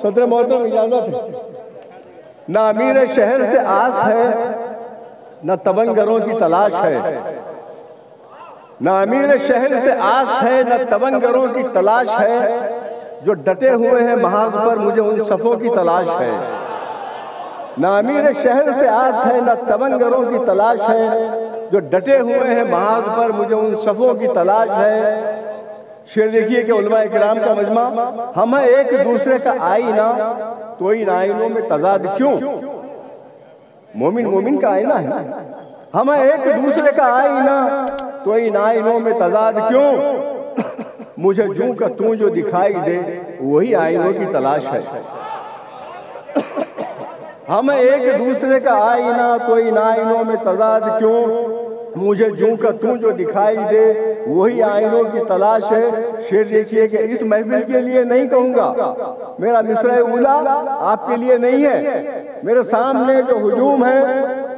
صدر محترم اجازت ہے، نہ امیر شہر سے آس ہے نہ تبنگروں کی تلاش ہے، نہ امیر شہر سے آس ہے نہ تبنگروں کی تلاش ہے، جو ڈٹے ہوئے ہیں محاذ پر مجھے ان صفوں کی تلاش ہے۔ نہ امیر شہر سے آس ہے نہ تبنگروں کی تلاش ہے، جو ڈٹے ہوئے ہیں محاذ پر مجھے ان صفوں کی تلاش ہے۔ شعر دیکھیے کہ علماء کرام کا مجمع، ہم ہیں ایک دوسرے کا آئینہ تو ان آئینوں میں تضاد کیوں؟ مومن مومن کا آئینہ ہے، ہم ہیں ایک دوسرے کا آئینہ تو ان آئینوں میں تضاد کیوں؟ مجھے جوں کا توں جو دکھائی دے وہی آئینوں کی تلاش ہے۔ ہم ایک دوسرے کا آئینہ تو ان آئینوں میں تضاد کیوں؟ مجھے جوں کا توں جو دکھائی دے وہی آئینوں کی تلاش ہے۔ شعر دیکھیے کہ اس محفل کے لیے نہیں کہوں گا، میرا مصرع اولا آپ کے لیے نہیں ہے، میرے سامنے جو ہجوم ہے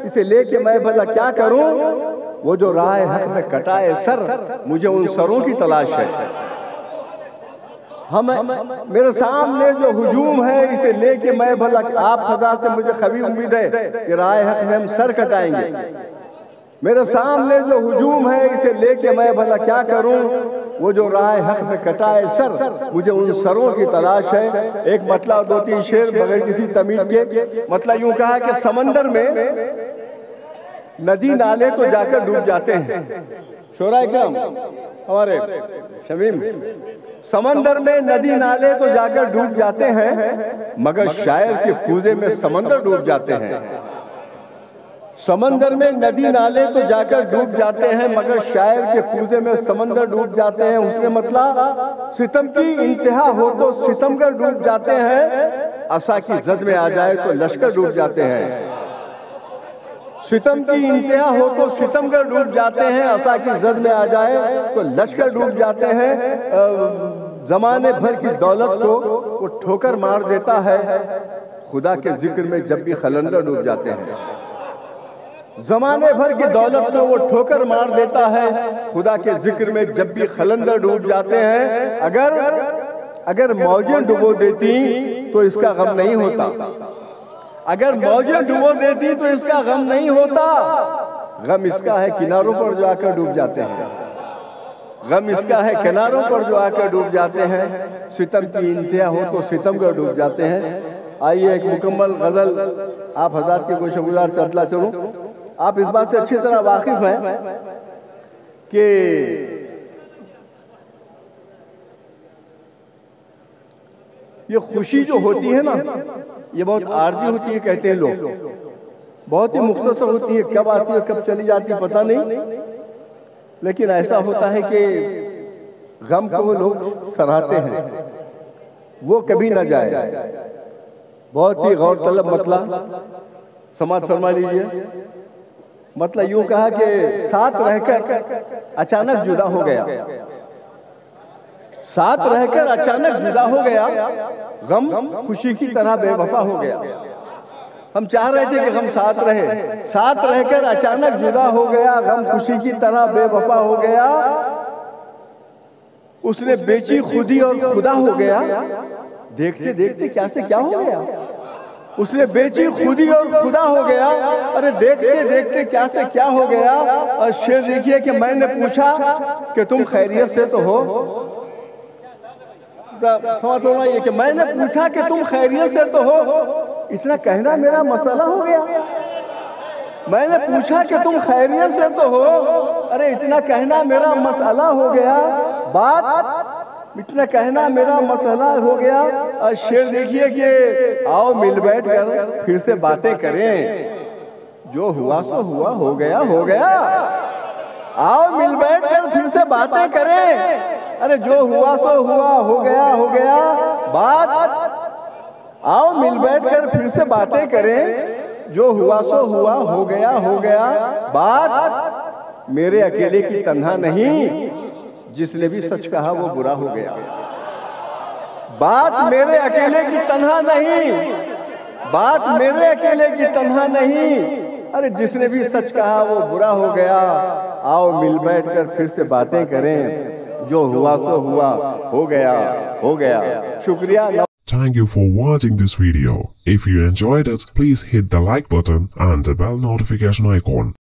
اسے لے کے میں بھلا کیا کروں؟ وہ جو راہ حق میں کٹائے سر مجھے ان سروں کی تلاش ہے۔ میرے سامنے جو ہجوم ہے اسے لے کے میں بھلا، آپ حضرات سے مجھے قوی امید ہے کہ راہ حق میں ہم سر کٹائیں گے۔ میرے سامنے جو ہجوم ہے اسے لے کے میں بھلا کیا کروں؟ وہ جو راہ حق میں کٹائے سر مجھے ان سروں کی تلاش ہے۔ ایک مطلب دو تین شعر بغیر کسی تمید کے، مطلب یوں کہا کہ سمندر میں ندی نالے تو جا کر ڈوب جاتے ہیں، شعراء کرام ہمارے شمیم، سمندر میں ندی نالے تو جا کر ڈوب جاتے ہیں مگر شاعر کے کوزے میں سمندر ڈوب جاتے ہیں۔ سمندر میں ندی نالے تو جا کر ڈوب جاتے ہیں مگر شاعر کے کوزے میں سمندر ڈوب جاتے ہیں۔ اس نے مطلب ستم کی انتہا ہو تو ستمگر ڈوب جاتے ہیں، عصا کی زد میں آ جائے تو لشکر ڈوب جاتے ہیں۔ ستم کی انتہا ہو تو ستمگر ڈوب جاتے ہیں، عصا کی زد میں آ جائے تو لشکر ڈوب جاتے ہیں۔ زمانے بھر کی دولت کو وہ ٹھوکر مار دیتا ہے، خدا کے ذکر میں جب بھی خلندر ڈوب جاتے ہیں۔ زمانے بھر کی دولت کو وہ ٹھوکر مار دیتا ہے، خدا کے ذکر میں جب بھی خلندر ڈوب جاتے ہیں۔ اگر موجیں ڈبو دیتی تو اس کا غم نہیں ہوتا، اگر موجیں ڈبو دیتی تو اس کا غم نہیں ہوتا، غم اس کا ہے کناروں پر جو آ کر ڈوب جاتے ہیں، غم اس کا ہے کناروں پر جو آ کر ڈوب جاتے ہیں۔ ستم کی انتہا ہو تو ستمگر ڈوب جاتے ہیں۔ آئیے ایک مکمل غزل آپ حضرات کے گوشہ گزار چلتا چلوں۔ آپ اس بات سے اچھی طرح واقف ہیں کہ یہ خوشی جو ہوتی ہے نا یہ بہت عارضی ہوتی ہے کہتے ہیں لوگ، بہت ہی مختصر ہوتی ہے، کب آتی ہے کب چلی جاتی ہے پتہ نہیں، لیکن ایسا ہوتا ہے کہ غم کو وہ لوگ سراہتے ہیں، وہ کبھی نہ جائے۔ بہت ہی غور طلب مطلب سماعت فرما لیجئے۔ مطلب یوں کہا کہ ساتھ رہ کر اچانک جدا ہو گیا، ساتھ رہ کر اچانک جدا ہو گیا، غم خوشی کی طرح بے وفا ہو گیا۔ ہم چاہ رہے تھے کہ غم ساتھ رہے، ساتھ رہ کر اچانک جدا ہو گیا، غم خوشی کی طرح بے وفا ہو گیا۔ اس نے بیچی خودی اور خدا ہو گیا، دیکھتے دیکھتے کیا سے کیا ہو گیا۔ اس نے بیچی خودی اور خدا ہو گیا، ارے دیکھتے دیکھتے کیا سے کیا ہو گیا۔ اور شعر دیکھیے کہ میں نے پوچھا کہ تم خیریت سے تو ہو، یہ کہ میں نے پوچھا کہ تم خیریت سے تو ہو، اتنا کہنا میرا مسئلہ ہو گیا۔ میں نے پوچھا کہ تم خیریت سے تو ہو، ارے اتنا کہنا میرا مسئلہ ہو گیا، بات اتنا کہنا میرا مسئلہ ہو گیا۔ اور شعر دیکھیے کہ آؤ مل بیٹھ کر پھر سے باتیں کریں، جو ہوا سو ہوا، ہو گیا ہو گیا۔ آؤ مل بیٹھ کر پھر سے باتیں کریں، ارے جو ہوا سو ہوا، ہو گیا ہو گیا بات۔ آؤ مل بیٹھ کر پھر سے باتیں کریں، جو ہوا سو ہوا، ہو گیا ہو گیا بات۔ میرے اکیلے کی تنہا نہیں، جس نے بھی سچ کہا وہ برا ہو گیا۔ بات میرے اکیلے کی تنہا نہیں، بات میرے اکیلے کی تنہا نہیں، ارے جس نے بھی سچ کہا وہ برا ہو گیا۔ آؤ مل بیٹھ کر پھر سے باتیں کریں، جو ہوا سو ہوا، ہو گیا ہو گیا۔ شکریہ۔ Thank you for watching this video. If you enjoyed it, please hit the like button and the bell notification icon.